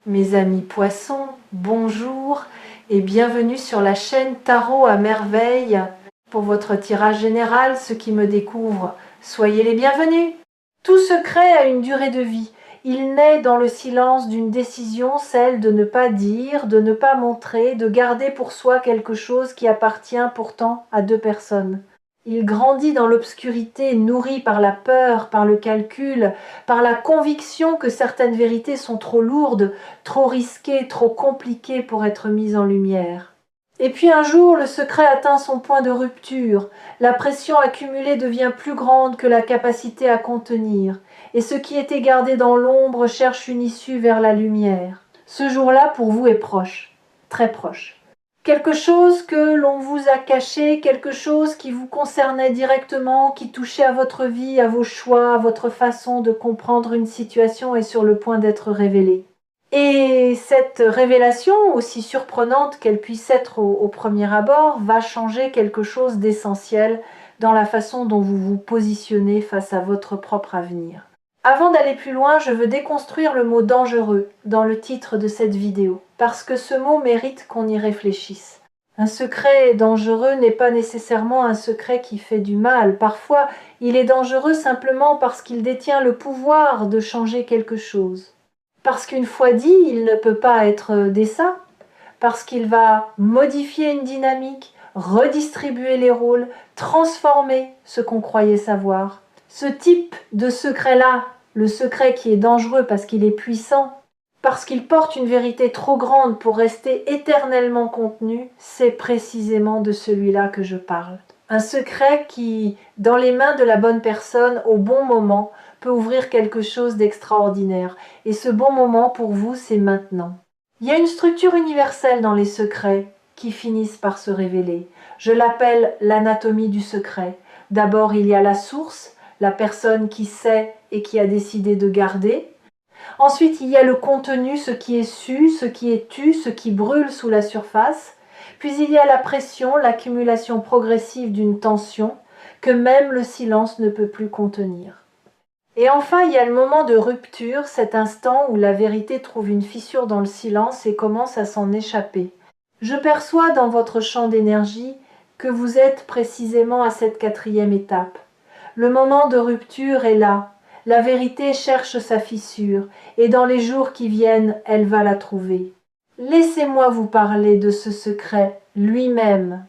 Mes amis poissons, bonjour et bienvenue sur la chaîne Tarot à merveille. Pour votre tirage général, ceux qui me découvrent, soyez les bienvenus. Tout secret a une durée de vie. Il naît dans le silence d'une décision, celle de ne pas dire, de ne pas montrer, de garder pour soi quelque chose qui appartient pourtant à deux personnes. Il grandit dans l'obscurité, nourri par la peur, par le calcul, par la conviction que certaines vérités sont trop lourdes, trop risquées, trop compliquées pour être mises en lumière. Et puis un jour, le secret atteint son point de rupture. La pression accumulée devient plus grande que la capacité à contenir. Et ce qui était gardé dans l'ombre cherche une issue vers la lumière. Ce jour-là, pour vous, est proche, très proche. Quelque chose que l'on vous a caché, quelque chose qui vous concernait directement, qui touchait à votre vie, à vos choix, à votre façon de comprendre une situation est sur le point d'être révélé. Et cette révélation, aussi surprenante qu'elle puisse être au premier abord, va changer quelque chose d'essentiel dans la façon dont vous vous positionnez face à votre propre avenir. Avant d'aller plus loin, je veux déconstruire le mot « dangereux » dans le titre de cette vidéo, parce que ce mot mérite qu'on y réfléchisse. Un secret dangereux n'est pas nécessairement un secret qui fait du mal. Parfois, il est dangereux simplement parce qu'il détient le pouvoir de changer quelque chose. Parce qu'une fois dit, il ne peut pas être décent, parce qu'il va modifier une dynamique, redistribuer les rôles, transformer ce qu'on croyait savoir. Ce type de secret-là, le secret qui est dangereux parce qu'il est puissant, parce qu'il porte une vérité trop grande pour rester éternellement contenu, c'est précisément de celui-là que je parle. Un secret qui, dans les mains de la bonne personne, au bon moment, peut ouvrir quelque chose d'extraordinaire. Et ce bon moment, pour vous, c'est maintenant. Il y a une structure universelle dans les secrets qui finissent par se révéler. Je l'appelle l'anatomie du secret. D'abord, il y a la source, la personne qui sait et qui a décidé de garder. Ensuite, il y a le contenu, ce qui est su, ce qui est tu, ce qui brûle sous la surface. Puis il y a la pression, l'accumulation progressive d'une tension que même le silence ne peut plus contenir. Et enfin, il y a le moment de rupture, cet instant où la vérité trouve une fissure dans le silence et commence à s'en échapper. Je perçois dans votre champ d'énergie que vous êtes précisément à cette quatrième étape. Le moment de rupture est là. La vérité cherche sa fissure, et dans les jours qui viennent, elle va la trouver. Laissez-moi vous parler de ce secret lui-même.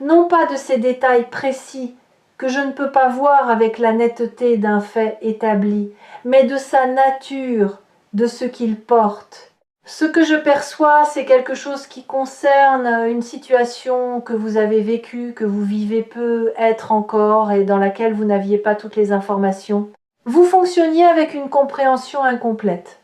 Non pas de ces détails précis que je ne peux pas voir avec la netteté d'un fait établi, mais de sa nature, de ce qu'il porte. Ce que je perçois, c'est quelque chose qui concerne une situation que vous avez vécue, que vous vivez peut-être encore et dans laquelle vous n'aviez pas toutes les informations. Vous fonctionniez avec une compréhension incomplète,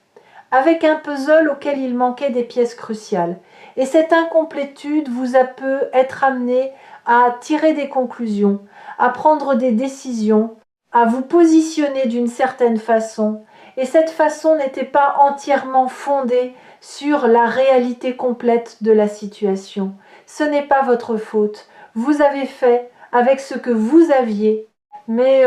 avec un puzzle auquel il manquait des pièces cruciales. Et cette incomplétude vous a peut être amené à tirer des conclusions, à prendre des décisions, à vous positionner d'une certaine façon. Et cette façon n'était pas entièrement fondée sur la réalité complète de la situation. Ce n'est pas votre faute. Vous avez fait avec ce que vous aviez, mais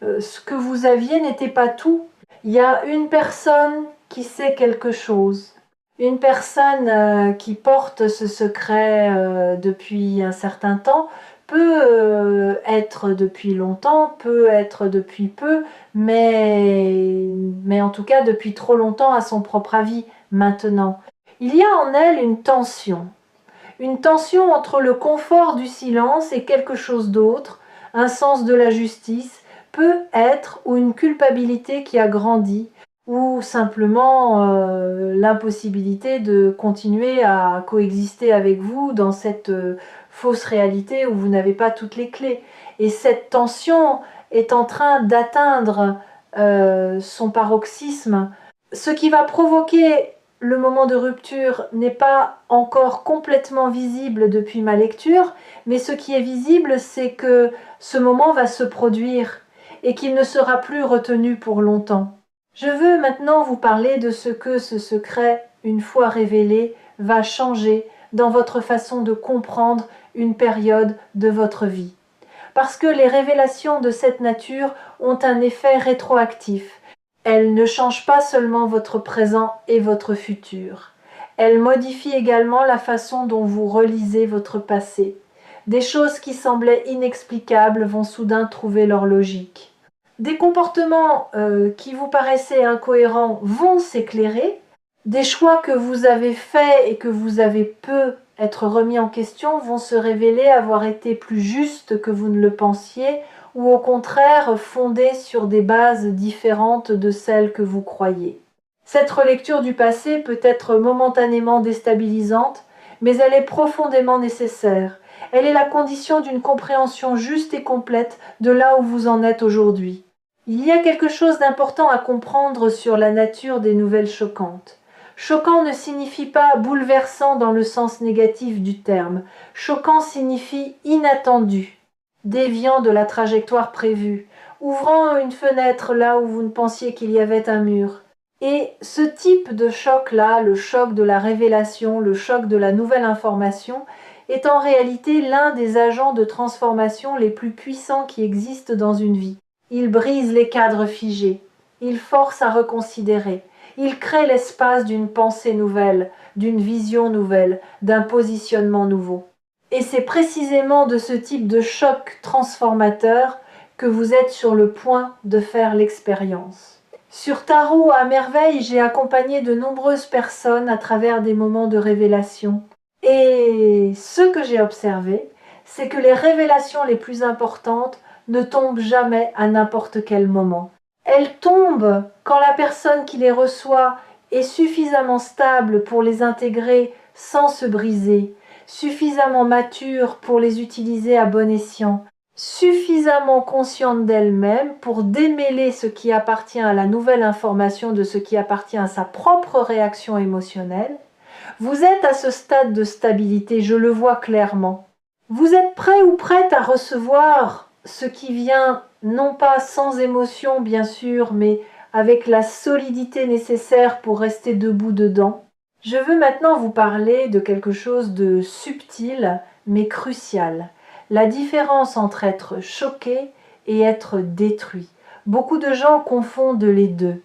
ce que vous aviez n'était pas tout. Il y a une personne qui sait quelque chose. Une personne qui porte ce secret depuis un certain temps peut être depuis longtemps, peut être depuis peu, mais en tout cas depuis trop longtemps à son propre avis maintenant. Il y a en elle une tension entre le confort du silence et quelque chose d'autre, un sens de la justice, peut être, ou une culpabilité qui a grandi, ou simplement l'impossibilité de continuer à coexister avec vous dans cette fausse réalité où vous n'avez pas toutes les clés. Et cette tension est en train d'atteindre son paroxysme, ce qui va provoquer le moment de rupture n'est pas encore complètement visible depuis ma lecture, mais ce qui est visible, c'est que ce moment va se produire et qu'il ne sera plus retenu pour longtemps. Je veux maintenant vous parler de ce que ce secret, une fois révélé, va changer dans votre façon de comprendre une période de votre vie. Parce que les révélations de cette nature ont un effet rétroactif. Elle ne change pas seulement votre présent et votre futur. Elle modifie également la façon dont vous relisez votre passé. Des choses qui semblaient inexplicables vont soudain trouver leur logique. Des comportements qui vous paraissaient incohérents vont s'éclairer. Des choix que vous avez faits et que vous avez peu être remis en question vont se révéler avoir été plus justes que vous ne le pensiez ou au contraire fondés sur des bases différentes de celles que vous croyez. Cette relecture du passé peut être momentanément déstabilisante, mais elle est profondément nécessaire. Elle est la condition d'une compréhension juste et complète de là où vous en êtes aujourd'hui. Il y a quelque chose d'important à comprendre sur la nature des nouvelles choquantes. Choquant ne signifie pas bouleversant dans le sens négatif du terme. Choquant signifie inattendu, déviant de la trajectoire prévue, ouvrant une fenêtre là où vous ne pensiez qu'il y avait un mur. Et ce type de choc-là, le choc de la révélation, le choc de la nouvelle information, est en réalité l'un des agents de transformation les plus puissants qui existent dans une vie. Il brise les cadres figés, il force à reconsidérer, il crée l'espace d'une pensée nouvelle, d'une vision nouvelle, d'un positionnement nouveau. Et c'est précisément de ce type de choc transformateur que vous êtes sur le point de faire l'expérience. Sur Tarot à merveille, j'ai accompagné de nombreuses personnes à travers des moments de révélation. Et ce que j'ai observé, c'est que les révélations les plus importantes ne tombent jamais à n'importe quel moment. Elles tombent quand la personne qui les reçoit est suffisamment stable pour les intégrer sans se briser, suffisamment mature pour les utiliser à bon escient, suffisamment consciente d'elle-même pour démêler ce qui appartient à la nouvelle information de ce qui appartient à sa propre réaction émotionnelle. Vous êtes à ce stade de stabilité, je le vois clairement. Vous êtes prêt ou prête à recevoir ce qui vient, non pas sans émotion bien sûr, mais avec la solidité nécessaire pour rester debout dedans. Je veux maintenant vous parler de quelque chose de subtil mais crucial. La différence entre être choqué et être détruit. Beaucoup de gens confondent les deux.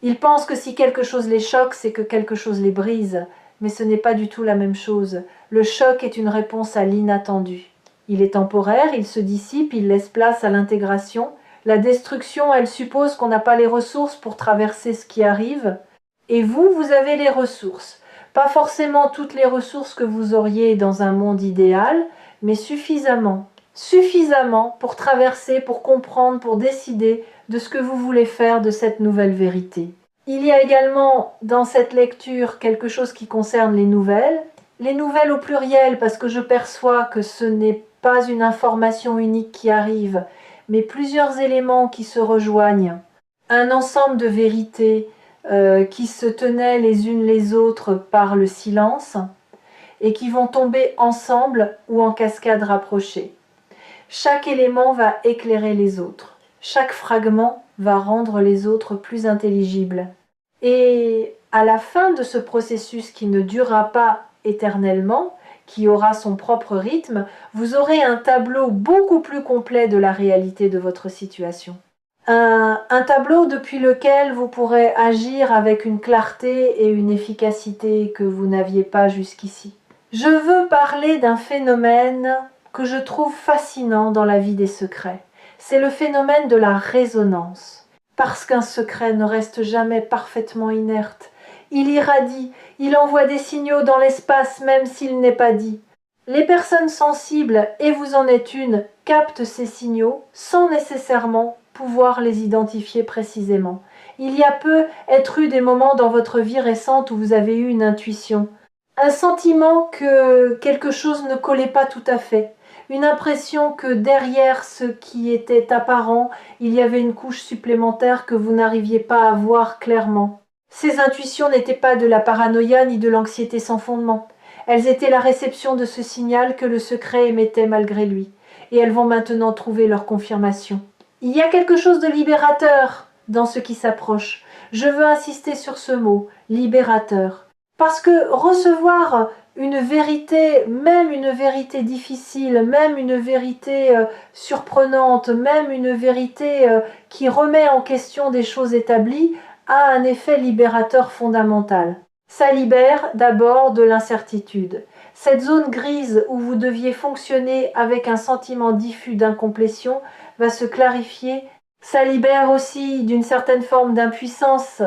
Ils pensent que si quelque chose les choque, c'est que quelque chose les brise. Mais ce n'est pas du tout la même chose. Le choc est une réponse à l'inattendu. Il est temporaire, il se dissipe, il laisse place à l'intégration. La destruction, elle suppose qu'on n'a pas les ressources pour traverser ce qui arrive. Et vous, vous avez les ressources. Pas forcément toutes les ressources que vous auriez dans un monde idéal, mais suffisamment. Suffisamment pour traverser, pour comprendre, pour décider de ce que vous voulez faire de cette nouvelle vérité. Il y a également dans cette lecture quelque chose qui concerne les nouvelles au pluriel parce que je perçois que ce n'est pas une information unique qui arrive, mais plusieurs éléments qui se rejoignent, un ensemble de vérités qui se tenaient les unes les autres par le silence et qui vont tomber ensemble ou en cascade rapprochée. Chaque élément va éclairer les autres, chaque fragment va rendre les autres plus intelligibles. Et à la fin de ce processus qui ne durera pas éternellement, qui aura son propre rythme, vous aurez un tableau beaucoup plus complet de la réalité de votre situation. Un tableau depuis lequel vous pourrez agir avec une clarté et une efficacité que vous n'aviez pas jusqu'ici. Je veux parler d'un phénomène que je trouve fascinant dans la vie des secrets. C'est le phénomène de la résonance. Parce qu'un secret ne reste jamais parfaitement inerte. Il irradie, il envoie des signaux dans l'espace même s'il n'est pas dit. Les personnes sensibles, et vous en êtes une, captent ces signaux sans nécessairement pouvoir les identifier précisément. Il y a peu être eu des moments dans votre vie récente où vous avez eu une intuition, un sentiment que quelque chose ne collait pas tout à fait, une impression que derrière ce qui était apparent, il y avait une couche supplémentaire que vous n'arriviez pas à voir clairement. Ces intuitions n'étaient pas de la paranoïa ni de l'anxiété sans fondement. Elles étaient la réception de ce signal que le secret émettait malgré lui, et elles vont maintenant trouver leur confirmation. Il y a quelque chose de libérateur dans ce qui s'approche. Je veux insister sur ce mot, libérateur. Parce que recevoir une vérité, même une vérité difficile, même une vérité surprenante, même une vérité qui remet en question des choses établies, a un effet libérateur fondamental. Ça libère d'abord de l'incertitude. Cette zone grise où vous deviez fonctionner avec un sentiment diffus d'incomplétion va se clarifier. Ça libère aussi d'une certaine forme d'impuissance,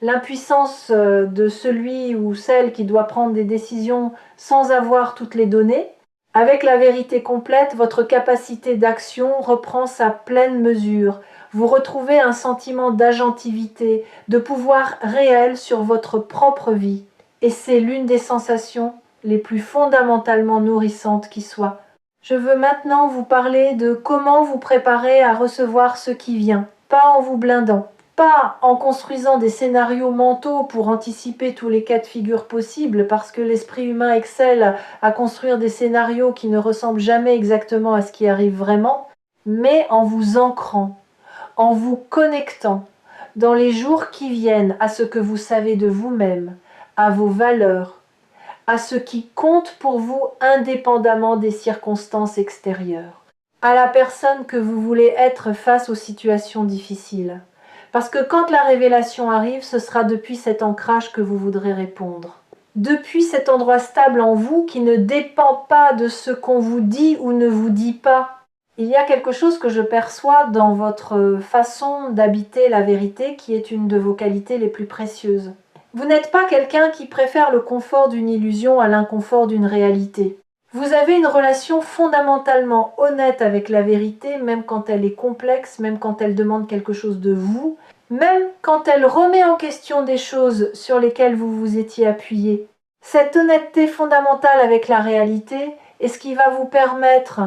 l'impuissance de celui ou celle qui doit prendre des décisions sans avoir toutes les données. Avec la vérité complète, votre capacité d'action reprend sa pleine mesure. Vous retrouvez un sentiment d'agentivité, de pouvoir réel sur votre propre vie. Et c'est l'une des sensations les plus fondamentalement nourrissantes qui soit. Je veux maintenant vous parler de comment vous préparer à recevoir ce qui vient, pas en vous blindant, pas en construisant des scénarios mentaux pour anticiper tous les cas de figure possibles, parce que l'esprit humain excelle à construire des scénarios qui ne ressemblent jamais exactement à ce qui arrive vraiment, mais en vous ancrant, en vous connectant dans les jours qui viennent à ce que vous savez de vous-même, à vos valeurs, à ce qui compte pour vous indépendamment des circonstances extérieures, à la personne que vous voulez être face aux situations difficiles. Parce que quand la révélation arrive, ce sera depuis cet ancrage que vous voudrez répondre. Depuis cet endroit stable en vous qui ne dépend pas de ce qu'on vous dit ou ne vous dit pas. Il y a quelque chose que je perçois dans votre façon d'habiter la vérité qui est une de vos qualités les plus précieuses. Vous n'êtes pas quelqu'un qui préfère le confort d'une illusion à l'inconfort d'une réalité. Vous avez une relation fondamentalement honnête avec la vérité, même quand elle est complexe, même quand elle demande quelque chose de vous, même quand elle remet en question des choses sur lesquelles vous vous étiez appuyé. Cette honnêteté fondamentale avec la réalité est ce qui va vous permettre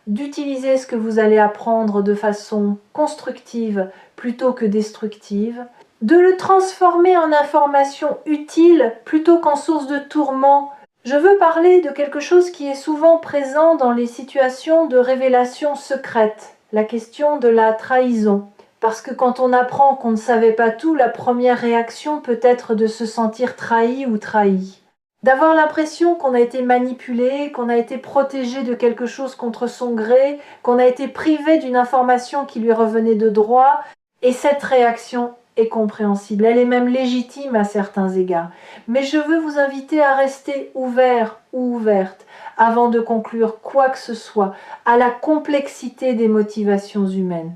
d'utiliser ce que vous allez apprendre de façon constructive plutôt que destructive, de le transformer en information utile plutôt qu'en source de tourment. Je veux parler de quelque chose qui est souvent présent dans les situations de révélation secrète, la question de la trahison. Parce que quand on apprend qu'on ne savait pas tout, la première réaction peut être de se sentir trahi ou trahi. D'avoir l'impression qu'on a été manipulé, qu'on a été protégé de quelque chose contre son gré, qu'on a été privé d'une information qui lui revenait de droit. Et cette réaction est compréhensible, elle est même légitime à certains égards. Mais je veux vous inviter à rester ouvert ou ouverte avant de conclure quoi que ce soit à la complexité des motivations humaines.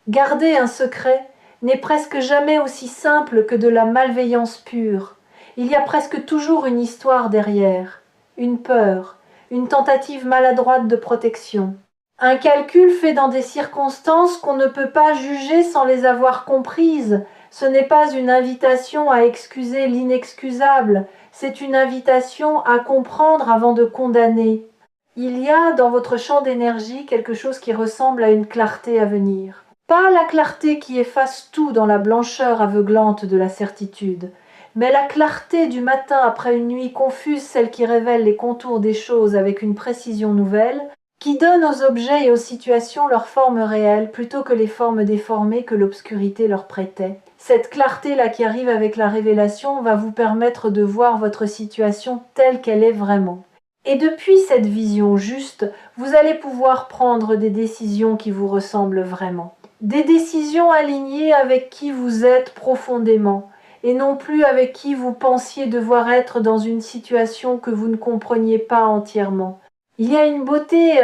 Garder un secret n'est presque jamais aussi simple que de la malveillance pure. Il y a presque toujours une histoire derrière, une peur, une tentative maladroite de protection. Un calcul fait dans des circonstances qu'on ne peut pas juger sans les avoir comprises. Ce n'est pas une invitation à excuser l'inexcusable, c'est une invitation à comprendre avant de condamner. Il y a dans votre champ d'énergie quelque chose qui ressemble à une clarté à venir. Pas la clarté qui efface tout dans la blancheur aveuglante de la certitude, mais la clarté du matin après une nuit confuse, celle qui révèle les contours des choses avec une précision nouvelle, qui donne aux objets et aux situations leur forme réelle plutôt que les formes déformées que l'obscurité leur prêtait. Cette clarté-là qui arrive avec la révélation va vous permettre de voir votre situation telle qu'elle est vraiment. Et depuis cette vision juste, vous allez pouvoir prendre des décisions qui vous ressemblent vraiment. Des décisions alignées avec qui vous êtes profondément, et non plus avec qui vous pensiez devoir être dans une situation que vous ne compreniez pas entièrement. Il y a une beauté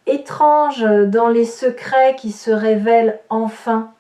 étrange dans les secrets qui se révèlent enfin,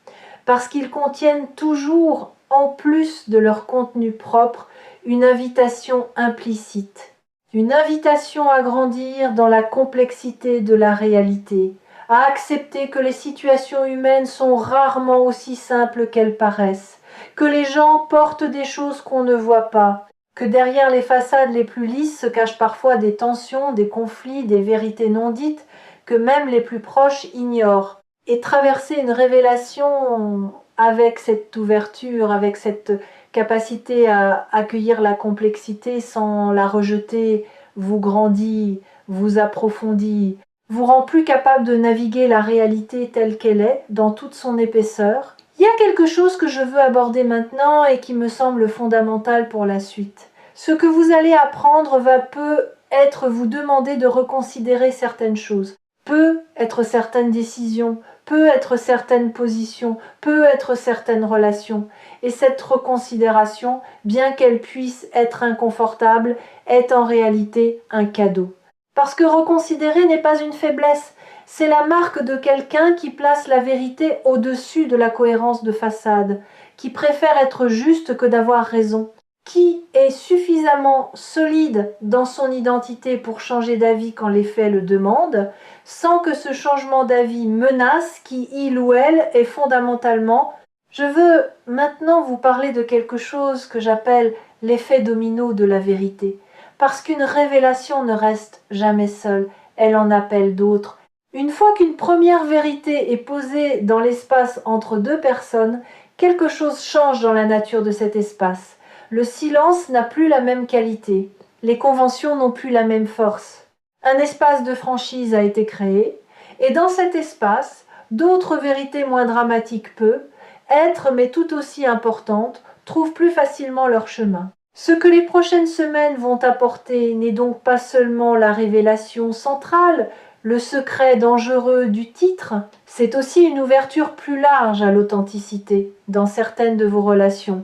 parce qu'ils contiennent toujours, en plus de leur contenu propre, une invitation implicite. Une invitation à grandir dans la complexité de la réalité, à accepter que les situations humaines sont rarement aussi simples qu'elles paraissent, que les gens portent des choses qu'on ne voit pas, que derrière les façades les plus lisses se cachent parfois des tensions, des conflits, des vérités non dites, que même les plus proches ignorent. Et traverser une révélation avec cette ouverture, avec cette capacité à accueillir la complexité sans la rejeter, vous grandit, vous approfondit, vous rend plus capable de naviguer la réalité telle qu'elle est, dans toute son épaisseur. Il y a quelque chose que je veux aborder maintenant et qui me semble fondamental pour la suite. Ce que vous allez apprendre va peut-être vous demander de reconsidérer certaines choses. peut être certaines décisions, peut être certaines positions, peut être certaines relations. Et cette reconsidération, bien qu'elle puisse être inconfortable, est en réalité un cadeau. Parce que reconsidérer n'est pas une faiblesse, c'est la marque de quelqu'un qui place la vérité au-dessus de la cohérence de façade, qui préfère être juste que d'avoir raison, qui est suffisamment solide dans son identité pour changer d'avis quand les faits le demandent, sans que ce changement d'avis menace qui, il ou elle, est fondamentalement. Je veux maintenant vous parler de quelque chose que j'appelle l'effet domino de la vérité, parce qu'une révélation ne reste jamais seule, elle en appelle d'autres. Une fois qu'une première vérité est posée dans l'espace entre deux personnes, quelque chose change dans la nature de cet espace. Le silence n'a plus la même qualité, les conventions n'ont plus la même force. Un espace de franchise a été créé, et dans cet espace, d'autres vérités moins dramatiques peuvent être, mais tout aussi importantes, trouvent plus facilement leur chemin. Ce que les prochaines semaines vont apporter n'est donc pas seulement la révélation centrale, le secret dangereux du titre, c'est aussi une ouverture plus large à l'authenticité dans certaines de vos relations,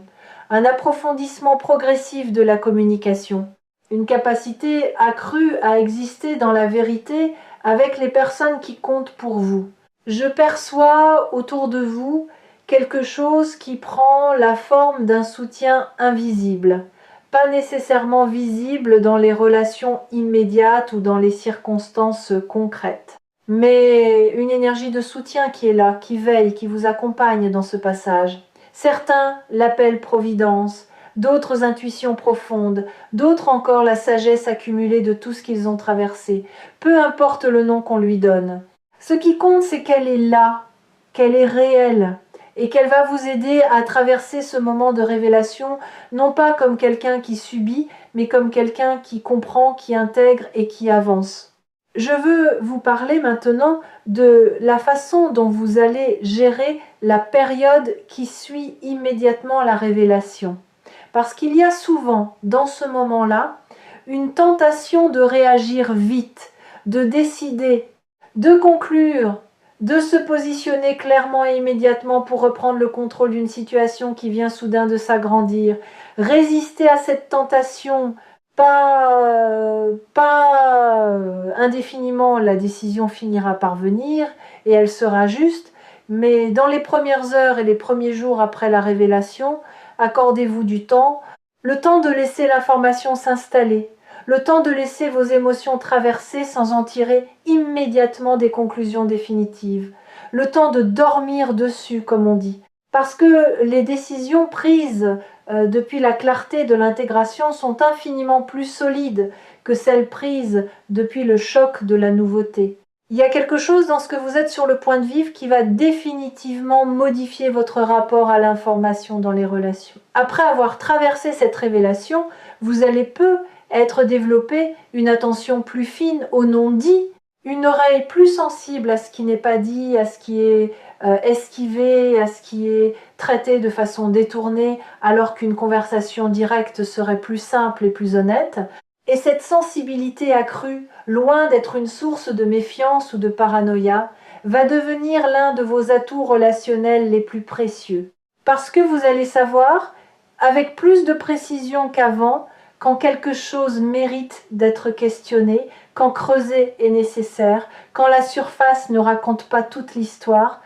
un approfondissement progressif de la communication, une capacité accrue à exister dans la vérité avec les personnes qui comptent pour vous. Je perçois autour de vous quelque chose qui prend la forme d'un soutien invisible, pas nécessairement visible dans les relations immédiates ou dans les circonstances concrètes, mais une énergie de soutien qui est là, qui veille, qui vous accompagne dans ce passage. Certains l'appellent providence, d'autres intuitions profondes, d'autres encore la sagesse accumulée de tout ce qu'ils ont traversé, peu importe le nom qu'on lui donne. Ce qui compte, c'est qu'elle est là, qu'elle est réelle, et qu'elle va vous aider à traverser ce moment de révélation, non pas comme quelqu'un qui subit, mais comme quelqu'un qui comprend, qui intègre et qui avance. Je veux vous parler maintenant de la façon dont vous allez gérer la période qui suit immédiatement la révélation. Parce qu'il y a souvent, dans ce moment-là, une tentation de réagir vite, de décider, de conclure, de se positionner clairement et immédiatement pour reprendre le contrôle d'une situation qui vient soudain de s'agrandir. Résister à cette tentation, pas indéfiniment, la décision finira par venir et elle sera juste, mais dans les premières heures et les premiers jours après la révélation, accordez-vous du temps, le temps de laisser l'information s'installer, le temps de laisser vos émotions traverser sans en tirer immédiatement des conclusions définitives, le temps de dormir dessus, comme on dit. Parce que les décisions prises depuis la clarté de l'intégration sont infiniment plus solides que celles prises depuis le choc de la nouveauté. Il y a quelque chose dans ce que vous êtes sur le point de vivre qui va définitivement modifier votre rapport à l'information dans les relations. Après avoir traversé cette révélation, vous allez peu être développé une attention plus fine au non-dit, une oreille plus sensible à ce qui n'est pas dit, à ce qui est esquivé, à ce qui est traité de façon détournée, alors qu'une conversation directe serait plus simple et plus honnête. Et cette sensibilité accrue, loin d'être une source de méfiance ou de paranoïa, va devenir l'un de vos atouts relationnels les plus précieux. Parce que vous allez savoir, avec plus de précision qu'avant, quand quelque chose mérite d'être questionné, quand creuser est nécessaire, quand la surface ne raconte pas toute l'histoire.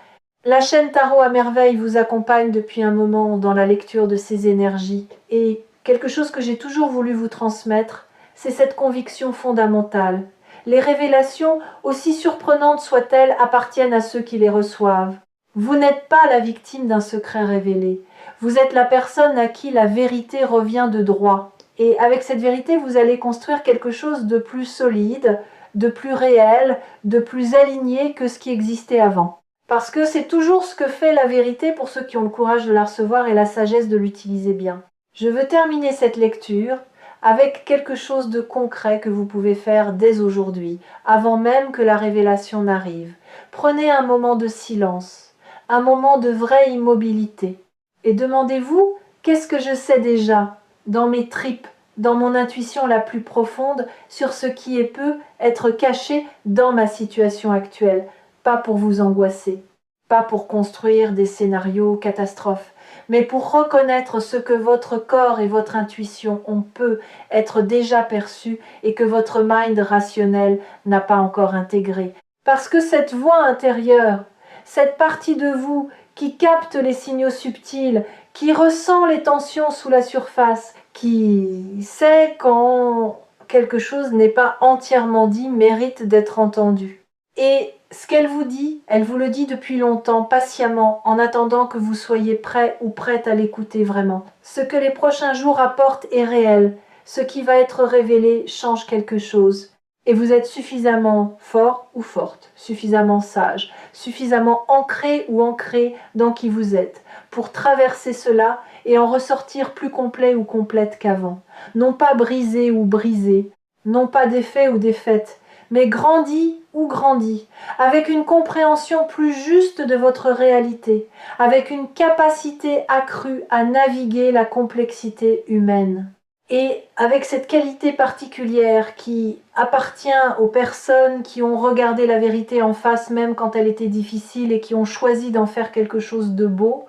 La chaîne Tarot à merveille vous accompagne depuis un moment dans la lecture de ces énergies. Et quelque chose que j'ai toujours voulu vous transmettre, c'est cette conviction fondamentale. Les révélations, aussi surprenantes soient-elles, appartiennent à ceux qui les reçoivent. Vous n'êtes pas la victime d'un secret révélé. Vous êtes la personne à qui la vérité revient de droit. Et avec cette vérité, vous allez construire quelque chose de plus solide, de plus réel, de plus aligné que ce qui existait avant. Parce que c'est toujours ce que fait la vérité pour ceux qui ont le courage de la recevoir et la sagesse de l'utiliser bien. Je veux terminer cette lecture avec quelque chose de concret que vous pouvez faire dès aujourd'hui, avant même que la révélation n'arrive. Prenez un moment de silence, un moment de vraie immobilité, et demandez-vous, qu'est-ce que je sais déjà, dans mes tripes, dans mon intuition la plus profonde sur ce qui peut être caché dans ma situation actuelle, pas pour vous angoisser, pas pour construire des scénarios catastrophes, mais pour reconnaître ce que votre corps et votre intuition ont peut être déjà perçu et que votre mind rationnel n'a pas encore intégré. Parce que cette voix intérieure, cette partie de vous qui capte les signaux subtils, qui ressent les tensions sous la surface, qui sait quand quelque chose n'est pas entièrement dit, mérite d'être entendu. Et ce qu'elle vous dit, elle vous le dit depuis longtemps, patiemment, en attendant que vous soyez prêt ou prête à l'écouter vraiment. Ce que les prochains jours apportent est réel. Ce qui va être révélé change quelque chose. Et vous êtes suffisamment fort ou forte, suffisamment sage, suffisamment ancré ou ancré dans qui vous êtes, pour traverser cela et en ressortir plus complet ou complète qu'avant. Non pas brisé ou brisé, non pas défait ou défaite, mais grandi ou grandi, avec une compréhension plus juste de votre réalité, avec une capacité accrue à naviguer la complexité humaine. Et avec cette qualité particulière qui appartient aux personnes qui ont regardé la vérité en face même quand elle était difficile et qui ont choisi d'en faire quelque chose de beau,